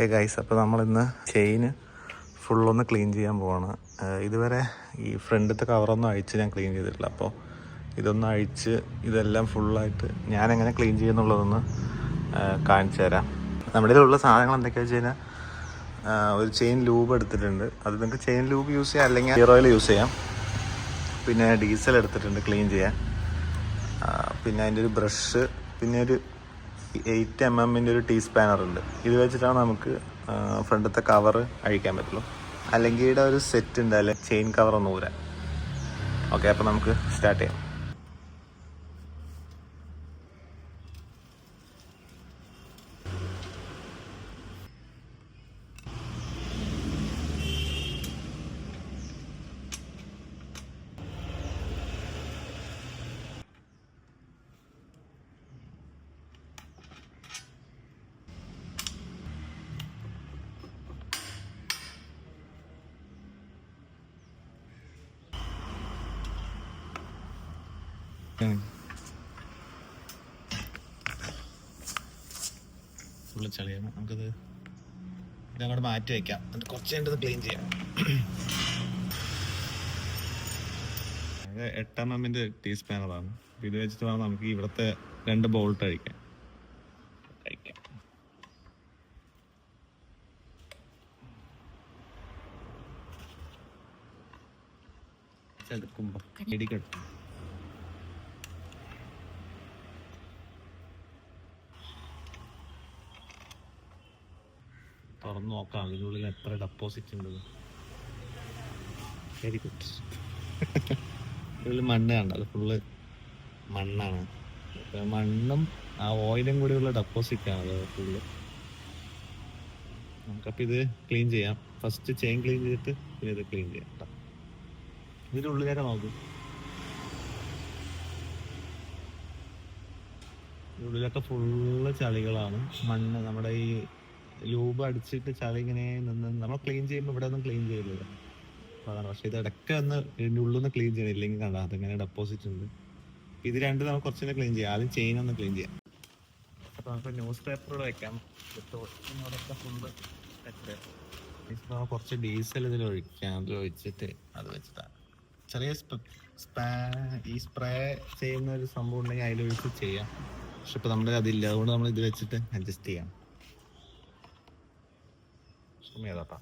Hey guys, അപ്പോൾ നമ്മളിന്ന് ചെയിന് ഫുള്ളൊന്ന് clean ചെയ്യാൻ പോവാണ്. ഇതുവരെ ഈ ഫ്രണ്ടത്തെ കവറൊന്നും അഴിച്ച് ഞാൻ ക്ലീൻ ചെയ്തിട്ടില്ല. അപ്പോൾ ഇതൊന്ന് അഴിച്ച് ഇതെല്ലാം ഫുള്ളായിട്ട് ഞാൻ എങ്ങനെ ക്ലീൻ ചെയ്യുന്നുള്ളതൊന്ന് കാണിച്ചു തരാം. നമ്മുടെ ഇതിലുള്ള സാധനങ്ങൾ എന്തൊക്കെയാണെന്ന് വെച്ച് കഴിഞ്ഞാൽ ഒരു ചെയിൻ ലൂബ് എടുത്തിട്ടുണ്ട്. അത് നിങ്ങൾക്ക് ചെയിൻ ലൂബ് യൂസ് ചെയ്യാം, അല്ലെങ്കിൽ ഹെയർ ഓയിൽ യൂസ് ചെയ്യാം. പിന്നെ ഡീസൽ എടുത്തിട്ടുണ്ട് ക്ലീൻ ചെയ്യാൻ. പിന്നെ അതിൻ്റെ ഒരു ബ്രഷ്, പിന്നെ ഒരു 8 mm ഒരു ടീ സ്പാനർ ഉണ്ട്. ഇത് വെച്ചിട്ടാണ് നമുക്ക് ഫ്രണ്ടത്തെ കവർ അഴിക്കാൻ പറ്റുള്ളൂ. അല്ലെങ്കിൽ ഇവിടെ ഒരു സെറ്റ് ഉണ്ട്, അല്ലെങ്കിൽ ചെയിൻ കവർ ഒന്ന് ഊരാൻ. ഓക്കെ, അപ്പോൾ നമുക്ക് സ്റ്റാർട്ട് ചെയ്യാം. ഫുള്ള് ചളിയാണ്. നമുക്കിത് ഇതങ്ങോട്ട് മാറ്റി വയ്ക്കാം, എന്നിട്ട് കുറച്ച് കഴിഞ്ഞിട്ട് ക്ലീൻ ചെയ്യാം. 8 mm ടീ സ്പാനറാണ്. ഇത് വെച്ചിട്ട് വേണം നമുക്ക് ഇവിടുത്തെ 2 ബോൾട്ട് അഴിക്കാൻ. എടുക്കുമ്പോൾ ഇടിക്കട്ടെ. തുറന്ന് നോക്കാം ഇതിനുള്ളിൽ എത്ര ഡെപ്പോസിറ്റ് ഉണ്ട്. Very good. ഇതിൽ മണ്ണ് കണ്ട, അത് ഫുള്ള് മണ്ണാണ്. മണ്ണും ആ ഓയിലും കൂടിയുള്ള ഡെപ്പോസിറ്റാണ് അത് ഫുള്ള്. നമുക്കപ്പോൾ ഇത് ക്ലീൻ ചെയ്യാം. ഫസ്റ്റ് ചെയിൻ ക്ലീൻ ചെയ്തിട്ട് പിന്നെ ഇത് ക്ലീൻ ചെയ്യാം കേട്ടോ. ഇതിൻ്റെ ഉള്ളിലൊക്കെ നോക്കും, ഉള്ളിലൊക്കെ ഫുള്ള് ചളികളാണ്, മണ്ണ്. നമ്മുടെ ഈ ലൂബ് അടിച്ചിട്ട് ചളി ഇങ്ങനെ നിന്ന് നമ്മൾ ക്ലീൻ ചെയ്യുമ്പോൾ ഇവിടെ ഒന്നും ക്ലീൻ ചെയ്യില്ല. അപ്പോൾ അതാണ്. പക്ഷേ ഇത് ഇടയ്ക്ക് ഒന്ന് ഇതിൻ്റെ ഉള്ളിൽ നിന്ന് ക്ലീൻ ചെയ്യണം, ഇല്ലെങ്കിൽ കണ്ട അതിങ്ങനെ ഡെപ്പോസിറ്റ് ഉണ്ട്. ഇത് രണ്ട് നമുക്ക് കുറച്ചുകൂടെ ക്ലീൻ ചെയ്യാം. ആദ്യം ചെയിൻ ഒന്ന് ക്ലീൻ ചെയ്യാം. അപ്പോൾ നമുക്ക് ന്യൂസ് പേപ്പറോട് വെക്കാം. ഇവിടെയൊക്കെ ഫുള്ള് ഇപ്പോൾ കുറച്ച് ഡീസൽ ഇതിൽ ഒഴിക്കാം. അത് ഒഴിച്ചിട്ട് അത് വെച്ചിട്ടാണ് ചെറിയ ഈ സ്പ്രേ ചെയ്യുന്ന ഒരു സംഭവം ഉണ്ടെങ്കിൽ അതിലൊഴിച്ച് ചെയ്യാം. പക്ഷെ ഇപ്പോൾ നമ്മുടെ അതില്ല, അതുകൊണ്ട് നമ്മൾ ഇത് വെച്ചിട്ട് അഡ്ജസ്റ്റ് ചെയ്യാം. ഏതാട്ടാ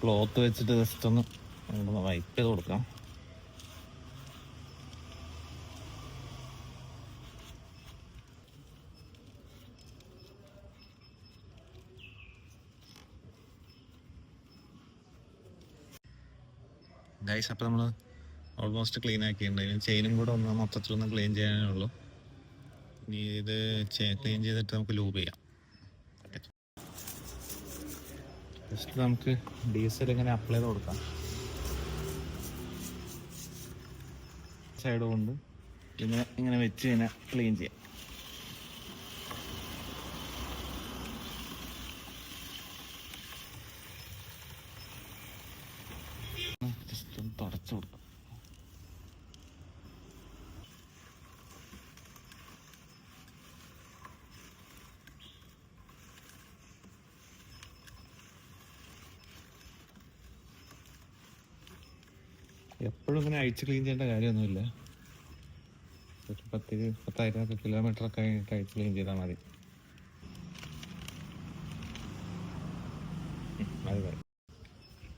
ക്ലോത്ത് വെച്ചിട്ട് ജസ്റ്റ് ഒന്ന് വൈപ്പ് ചെയ്ത് കൊടുക്കാം. ഗൈസ്, അപ്പോൾ നമ്മൾ ഓൾമോസ്റ്റ് ക്ലീൻ ആക്കിയിട്ടുണ്ട്. ഇനി ചെയിനും കൂടെ ഒന്ന് മൊത്തത്തിലൊന്ന് ക്ലീൻ ചെയ്യാനേ ഉള്ളൂ. ഇനി ഇത് ക്ലീൻ ചെയ്തിട്ട് നമുക്ക് ലൂബ് ചെയ്യാം. ജസ്റ്റ് നമുക്ക് ഡീസൽ ഇങ്ങനെ അപ്ലൈ ചെയ്ത് കൊടുക്കാം. സൈഡ് കൊണ്ട് ഇങ്ങനെ വെച്ച് ഇങ്ങനെ ക്ലീൻ ചെയ്യാം. ജസ്റ്റ് ഒന്ന് തുടച്ചു കൊടുക്കാം. എപ്പോഴും ഇങ്ങനെ അഴിച്ച് ക്ലീൻ ചെയ്യേണ്ട കാര്യമൊന്നുമില്ല. ഒരു 10,000 കിലോമീറ്ററൊക്കെ കഴിഞ്ഞിട്ട് അഴിച്ച് ക്ലീൻ ചെയ്താൽ മതി. മതി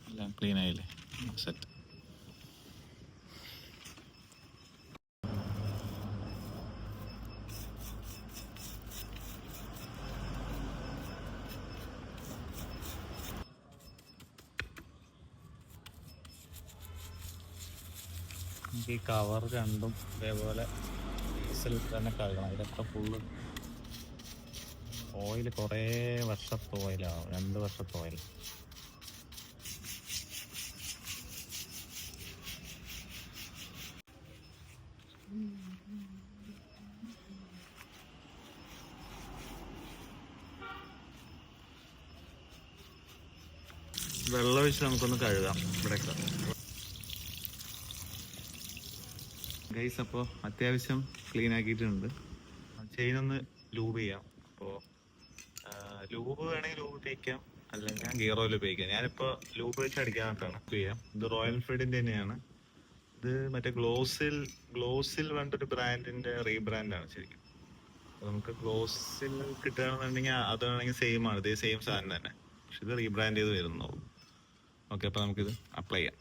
എല്ലാം ക്ലീൻ ആയില്ലേ, സെറ്റ്. ഈ കവർ രണ്ടും ഇതേപോലെ ഗ്ലൗസിൽ തന്നെ കഴുകണം. ഇതൊക്കെ ഫുള്ള് ഓയിൽ, കുറേ വർഷത്തെ ഓയിലാവും, 2 വർഷത്തെ ഓയിൽ. വെള്ളം ഒഴിച്ച് നമുക്കൊന്ന് കഴുകാം ഇവിടെയൊക്കെ ഗൈസ്. അപ്പോൾ അത്യാവശ്യം ക്ലീൻ ആക്കിയിട്ടുണ്ട്. ചെയിനൊന്ന് ലൂബ് ചെയ്യാം. അപ്പോൾ ലൂബ് വേണമെങ്കിൽ ലൂബ് തേക്കാം, അല്ലെങ്കിൽ ഗിയർ ഓയിൽ ഉപയോഗിക്കാം. ഞാനിപ്പോൾ ലൂബ് വെച്ച് അടിക്കാനായിട്ടാണ് ചെയ്യാം. ഇത് റോയൽ എൻഫീൽഡിൻ്റെ തന്നെയാണ്. ഇത് മറ്റേ ഗ്ലോസിൽ പറഞ്ഞിട്ടൊരു ബ്രാൻഡിൻ്റെ റീബ്രാൻഡാണ് ശരിക്കും. അപ്പോൾ നമുക്ക് ഗ്ലോസിൽ കിട്ടുകയാണെന്നുണ്ടെങ്കിൽ അത് വേണമെങ്കിൽ സെയിം ആണ്, ഇതേ സെയിം സാധനം തന്നെ, പക്ഷെ ഇത് റീബ്രാൻഡ് ചെയ്ത് വരുന്നുള്ളൂ. ഓക്കെ, അപ്പോൾ നമുക്കിത് അപ്ലൈ ചെയ്യാം.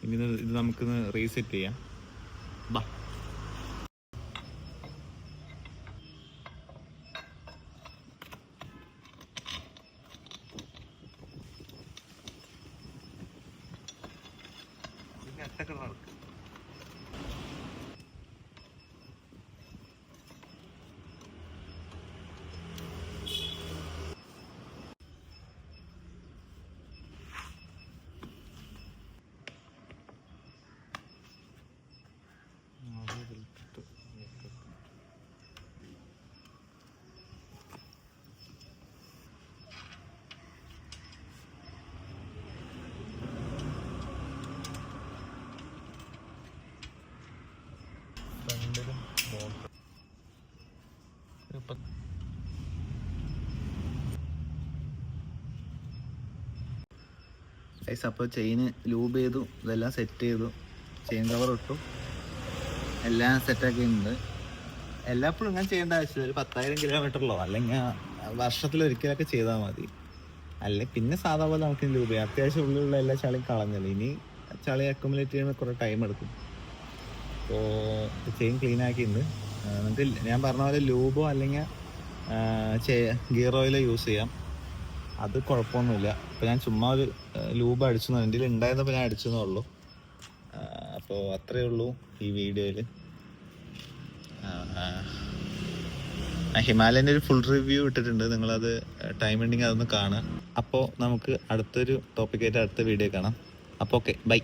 ഇനി ഇത് നമുക്കിന്ന് റീസെറ്റ് ചെയ്യാം. ബാ, അപ്പോൾ ചെയിന് ലൂബ് ചെയ്തു, ഇതെല്ലാം സെറ്റ് ചെയ്തു, ചെയിൻ കവർ ഇട്ടു, എല്ലാം സെറ്റാക്കിയിട്ടുണ്ട്. എല്ലാപ്പോഴും ഇങ്ങനെ ചെയ്യേണ്ട ആവശ്യമില്ല. ഒരു 10,000 കിലോമീറ്ററിലോ അല്ലെങ്കിൽ വർഷത്തിലൊരിക്കലൊക്കെ ചെയ്താൽ മതി. അല്ലെങ്കിൽ പിന്നെ സാധാ പോലെ നമുക്ക് ലൂബ് ചെയ്യാം. അത്യാവശ്യം ഉള്ളിലുള്ള എല്ലാ ചളിയും കളഞ്ഞല്ലോ, ഇനി ചളി അക്യുമുലേറ്റ് ചെയ്യുമ്പോൾ കുറേ ടൈം എടുക്കും. അപ്പോൾ ചെയിൻ ക്ലീൻ ആക്കിയിട്ടുണ്ട്. നമുക്ക് ഞാൻ പറഞ്ഞ പോലെ ലൂബോ അല്ലെങ്കിൽ ഗിയർ ഓയിലോ യൂസ് ചെയ്യാം, അത് കുഴപ്പമൊന്നുമില്ല. അപ്പോൾ ഞാൻ ചുമ്മാ ഒരു ലൂബ് അടിച്ചു, എൻ്റെ കയ്യിൽ ഉണ്ടായിരുന്നപ്പോൾ ഞാൻ അടിച്ചെന്നേ ഉള്ളൂ. അപ്പോൾ അത്രയേ ഉള്ളൂ ഈ വീഡിയോയിൽ. ഹിമാലയൻ്റെ ഒരു ഫുൾ റിവ്യൂ ഇട്ടിട്ടുണ്ട്, നിങ്ങളത് ടൈം ഉണ്ടെങ്കിൽ അതൊന്ന് കാണുക. അപ്പോൾ നമുക്ക് അടുത്തൊരു ടോപ്പിക്കായിട്ട് അടുത്ത വീഡിയോ കാണാം. അപ്പോൾ ഓക്കെ, ബൈ.